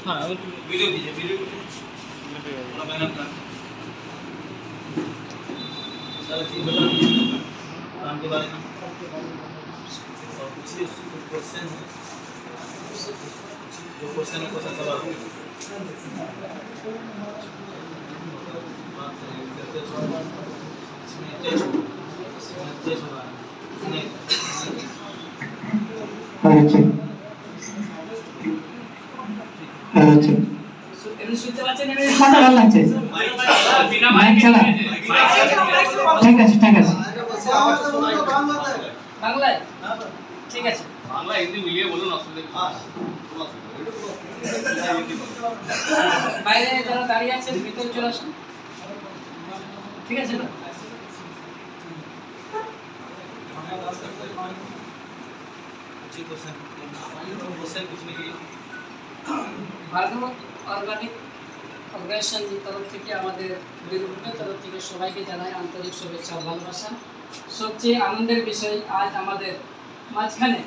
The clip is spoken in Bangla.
हाँ वीडियो कीजिए वीडियो थोड़ा मेहनत कर सारा चीज़ बता दीजिए काम के बारे में और पूछिए क्वेश्चन जो क्वेश्चन है क्वेश्चन सवाल ভালো লাগছে মাইক ছাড়া ঠিক আছে বাংলায় ঠিক আছে বাংলা হিন্দি মিলিয়ে বলুন অসুবিধা বাইরে যারা দাঁড়িয়ে আছেন ভিতরে চলে আসুন ঠিক আছে না ভারগব অর্গানিক অর্গানাইজেশন তরফ থেকে আমাদের বীরভূমের তরফ থেকে সবাইকে জানাই আন্তরিক শুভেচ্ছা ও ভালোবাসা। সবচেয়ে আনন্দের বিষয় আজ আমাদের মাঝখানে